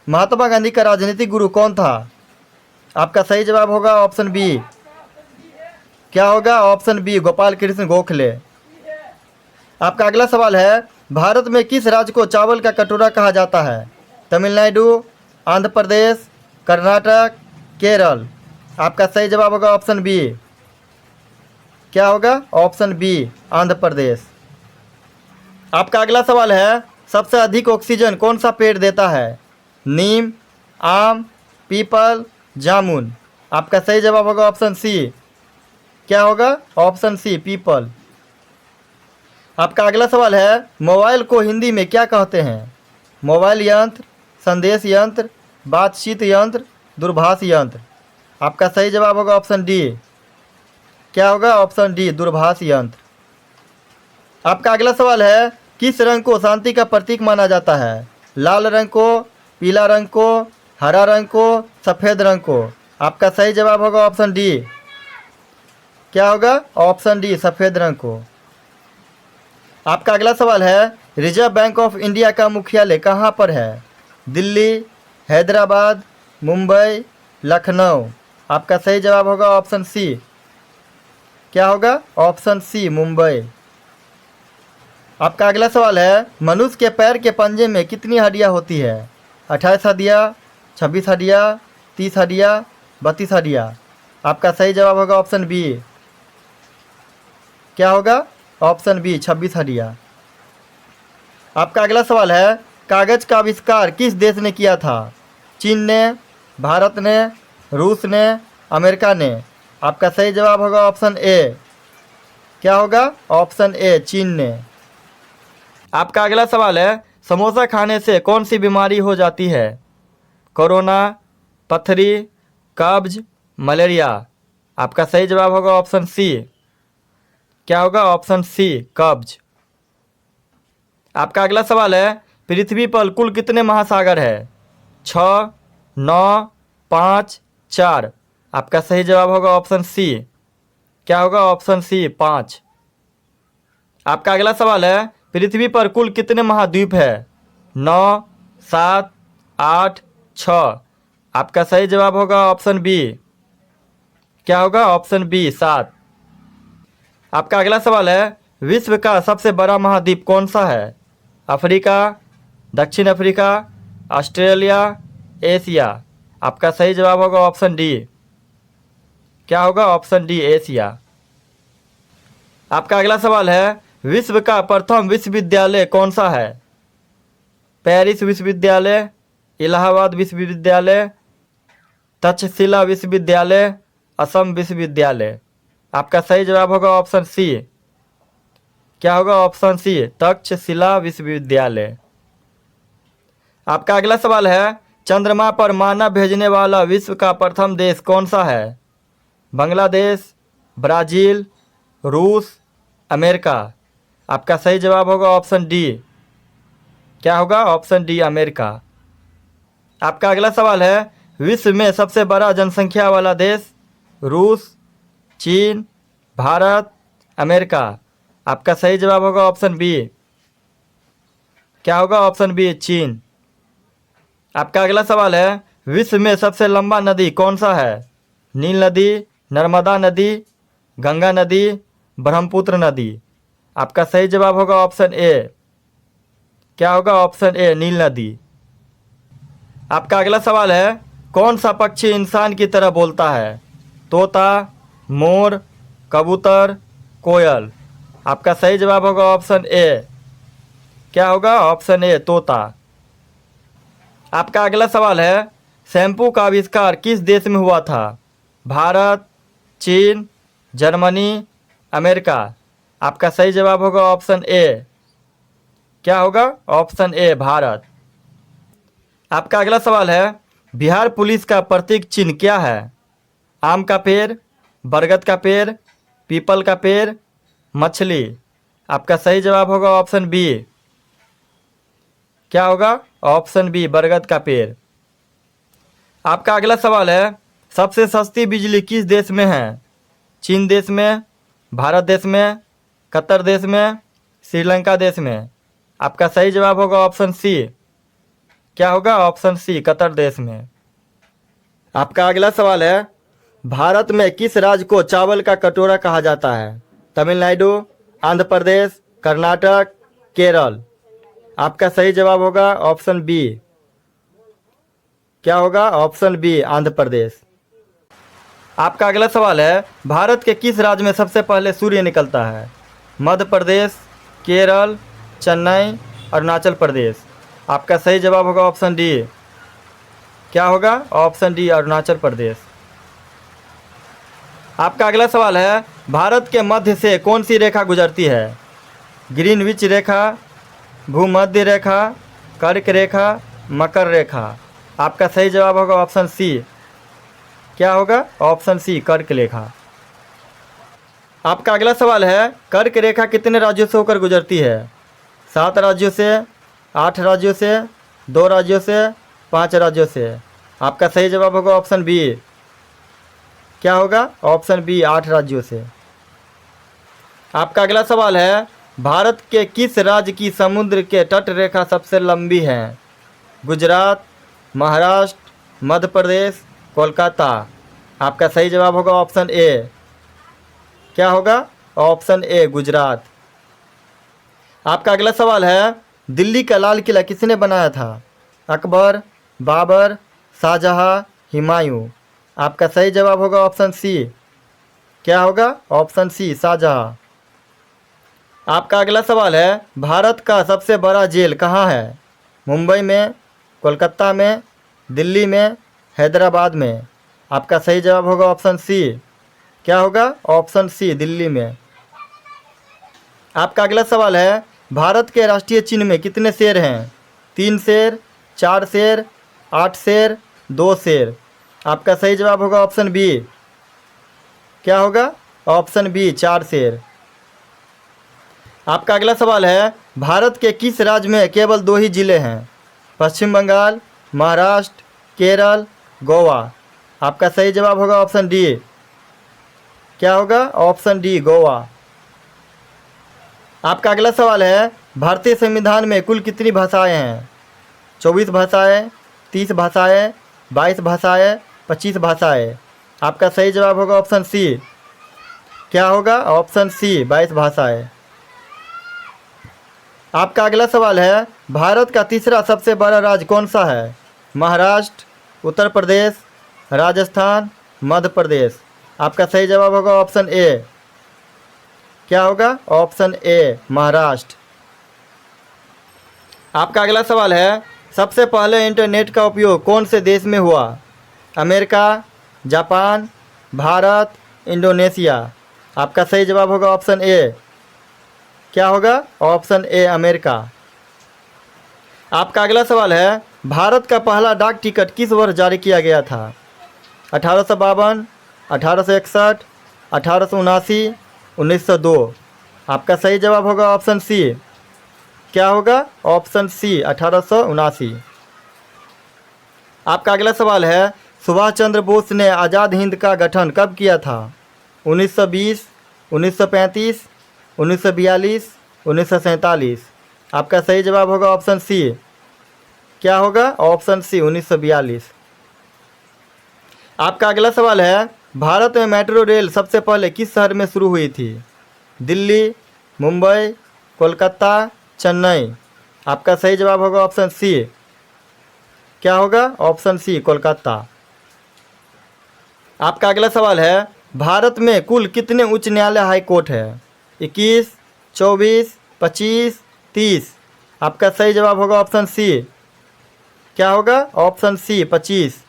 महात्मा गांधी का राजनीतिक गुरु कौन था? आपका सही जवाब होगा ऑप्शन बी। क्या होगा? Option B, Gopal Krishna Gokhale. आपका अगला सवाल है, भारत में किस राज्य को चावल का कटोरा कहा जाता है? तमिलनाडु, आंध्र प्रदेश, कर्नाटक, केरल। आपका सही जवाब होगा ऑप्शन बी। क्या होगा? Option B, Andhra Pradesh. आपका अगला सवाल है, सबसे अधिक ऑक्सीजन कौन सा पेड़ देता है? नीम, आम, पीपल, जामुन। आपका सही जवाब होगा ऑप्शन सी। क्या होगा? ऑप्शन सी, पीपल। आपका अगला सवाल है, मोबाइल को हिंदी में क्या कहते हैं? मोबाइल यंत्र, संदेश यंत्र, बातचीत यंत्र, दूरभाष यंत्र। आपका सही जवाब होगा ऑप्शन डी। क्या होगा? ऑप्शन डी, दूरभाष यंत्र। आपका अगला सवाल है, किस रंग को शांति का प्रतीक माना जाता है? लाल रंग को, पीला रंग को, हरा रंग को, सफ़ेद रंग को। आपका सही जवाब होगा ऑप्शन डी। क्या होगा? ऑप्शन डी, सफ़ेद रंग को। आपका अगला सवाल है, रिजर्व बैंक ऑफ इंडिया का मुख्यालय कहाँ पर है? दिल्ली, हैदराबाद, मुंबई, लखनऊ। आपका सही जवाब होगा ऑप्शन सी। क्या होगा? Option C, Mumbai. आपका अगला सवाल है, मनुष्य के पैर के पंजे में कितनी हड्डियाँ होती है? 28 हड्डियाँ, 26 हड्डियाँ, 30 हड्डियाँ, 32 हड्डियाँ। आपका सही जवाब होगा ऑप्शन बी। क्या होगा? ऑप्शन बी, 26 हड्डियाँ। आपका अगला सवाल है, कागज़ का आविष्कार किस देश ने किया था? चीन ने, भारत ने, रूस ने, अमेरिका ने। आपका सही जवाब होगा ऑप्शन ए। क्या होगा? ऑप्शन ए, चीन ने। आपका अगला सवाल है, समोसा खाने से कौन सी बीमारी हो जाती है? कोरोना, पथरी, कब्ज, मलेरिया। आपका सही जवाब होगा ऑप्शन सी। क्या होगा? ऑप्शन सी, कब्ज। आपका अगला सवाल है, पृथ्वी पर कुल कितने महासागर है? 6, 9, 5, 4। आपका सही जवाब होगा ऑप्शन सी। क्या होगा? Option C, 5। आपका अगला सवाल है, पृथ्वी पर कुल कितने महाद्वीप है? 9, 7, 8, 6। आपका सही जवाब होगा ऑप्शन बी। क्या होगा? Option B, 7। आपका अगला सवाल है, विश्व का सबसे बड़ा महाद्वीप कौन सा है? अफ्रीका, दक्षिण अफ्रीका, ऑस्ट्रेलिया, एशिया। आपका सही जवाब होगा ऑप्शन डी। क्या होगा? Option D, Asia. आपका अगला सवाल है, विश्व का प्रथम विश्वविद्यालय कौन सा है? पेरिस विश्वविद्यालय, इलाहाबाद विश्वविद्यालय, तक्षशिला विश्वविद्यालय, असम विश्वविद्यालय। आपका सही जवाब होगा ऑप्शन सी। क्या होगा? ऑप्शन सी, तक्षशिला विश्वविद्यालय। आपका अगला सवाल है, चंद्रमा पर मानव भेजने वाला विश्व का प्रथम देश कौन सा है? बांग्लादेश, ब्राज़ील, रूस, अमेरिका। आपका सही जवाब होगा ऑप्शन डी। क्या होगा? Option D, America. आपका अगला सवाल है, विश्व में सबसे बड़ा जनसंख्या वाला देश? रूस, चीन, भारत, अमेरिका। आपका सही जवाब होगा ऑप्शन बी। क्या होगा? ऑप्शन बी, चीन। आपका अगला सवाल है, विश्व में सबसे लंबा नदी कौन सा है? नील नदी, नर्मदा नदी, गंगा नदी, ब्रह्मपुत्र नदी। आपका सही जवाब होगा ऑप्शन ए। क्या होगा? ऑप्शन ए, नील नदी। आपका अगला सवाल है, कौन सा पक्षी इंसान की तरह बोलता है? तोता, मोर, कबूतर, कोयल। आपका सही जवाब होगा ऑप्शन ए। क्या होगा? ऑप्शन ए, तोता। आपका अगला सवाल है, शैम्पू का आविष्कार किस देश में हुआ था? भारत, चीन, जर्मनी, अमेरिका। आपका सही जवाब होगा ऑप्शन ए। क्या होगा? Option A, Bharat. आपका अगला सवाल है, बिहार पुलिस का प्रतीक चिन्ह क्या है? आम का पेड़, बरगद का पेड़, पीपल का पेड़, मछली। आपका सही जवाब होगा ऑप्शन बी। क्या होगा? ऑप्शन बी, बरगद का पेड़। आपका अगला सवाल है, सबसे सस्ती बिजली किस देश में है? चीन देश में, भारत देश में, कतर देश में, श्रीलंका देश में। आपका सही जवाब होगा ऑप्शन सी। क्या होगा? ऑप्शन सी कतर देश में। आपका अगला सवाल है, भारत में किस राज्य को चावल का कटोरा कहा जाता है? तमिलनाडु, आंध्र प्रदेश, कर्नाटक, केरल। आपका सही जवाब होगा ऑप्शन बी। क्या होगा? Option B Andhra Pradesh. आपका अगला सवाल है, भारत के किस राज्य में सबसे पहले सूर्य निकलता है? मध्य प्रदेश, केरल, चेन्नई, अरुणाचल प्रदेश। आपका सही जवाब होगा ऑप्शन डी। क्या होगा? Option D Arunachal Pradesh. आपका अगला सवाल है, भारत के मध्य से कौन सी रेखा गुजरती है? ग्रीनविच रेखा, भूमध्य रेखा, कर्क रेखा, मकर रेखा। आपका सही जवाब होगा ऑप्शन सी। क्या होगा? ऑप्शन सी कर्क रेखा। आपका अगला सवाल है, कर्क रेखा कितने राज्यों से होकर गुजरती है? 7 राज्यों से, 8 राज्यों से, 2 राज्यों से, 5 राज्यों से। आपका सही जवाब होगा ऑप्शन बी। क्या होगा? ऑप्शन बी 8 राज्यों से। आपका अगला सवाल है, भारत के किस राज्य की समुद्र के तट रेखा सबसे लंबी है? गुजरात, महाराष्ट्र, मध्य प्रदेश, कोलकाता। आपका सही जवाब होगा ऑप्शन ए। क्या होगा? Option A Gujarat. आपका अगला सवाल है, दिल्ली का लाल किला किसने बनाया था? अकबर, बाबर, शाहजहां, हुमायूं। आपका सही जवाब होगा ऑप्शन सी। क्या होगा? Option C Shahjahan. आपका अगला सवाल है, भारत का सबसे बड़ा जेल कहाँ है? मुंबई में, कोलकाता में, दिल्ली में, हैदराबाद में। आपका सही जवाब होगा ऑप्शन सी। क्या होगा? ऑप्शन सी दिल्ली में। आपका अगला सवाल है, भारत के राष्ट्रीय चिन्ह में कितने शेर हैं? 3 शेर, 4 शेर, 8 शेर, 2 शेर। आपका सही जवाब होगा ऑप्शन बी। क्या होगा? ऑप्शन बी 4 शेर। आपका अगला सवाल है, भारत के किस राज्य में केवल 2 ही जिले हैं? पश्चिम बंगाल, महाराष्ट्र, केरल, गोवा। आपका सही जवाब होगा ऑप्शन डी। क्या होगा? Option D Goa. आपका अगला सवाल है, भारतीय संविधान में कुल कितनी भाषाएं हैं? 24 भाषाएं, 30 भाषाएं, 22 भाषाएं, 25 भाषाएं। आपका सही जवाब होगा ऑप्शन सी। क्या होगा? ऑप्शन सी 22 भाषाएं। आपका अगला सवाल है, भारत का तीसरा सबसे बड़ा राज्य कौन सा है? महाराष्ट्र, उत्तर प्रदेश, राजस्थान, मध्य प्रदेश। आपका सही जवाब होगा ऑप्शन ए। क्या होगा? Option A Maharashtra. आपका अगला सवाल है, सबसे पहले इंटरनेट का उपयोग कौन से देश में हुआ? America, Japan, Bharat, Indonesia. आपका सही जवाब होगा ऑप्शन ए। क्या होगा? Option A America. आपका अगला सवाल है, भारत का पहला डाक टिकट किस वर्ष जारी किया गया था? 1852, 1861, 1879, 1902। आपका सही जवाब होगा ऑप्शन सी। क्या होगा? Option C 1879। आपका अगला सवाल है, सुभाष चंद्र बोस ने आज़ाद हिंद का गठन कब किया था? 1920, 1935, 1942, 1947। आपका सही जवाब होगा ऑप्शन सी। क्या होगा? Option C 1942। आपका अगला सवाल है, भारत में मेट्रो रेल सबसे पहले किस शहर में शुरू हुई थी? दिल्ली, मुंबई, कोलकाता, चेन्नई। आपका सही जवाब होगा ऑप्शन सी। क्या होगा? Option C Kolkata. आपका अगला सवाल है, भारत में कुल कितने उच्च न्यायालय हाई कोर्ट है? 21, 24, 25, 30। आपका सही जवाब होगा ऑप्शन सी। क्या होगा? Option C 25।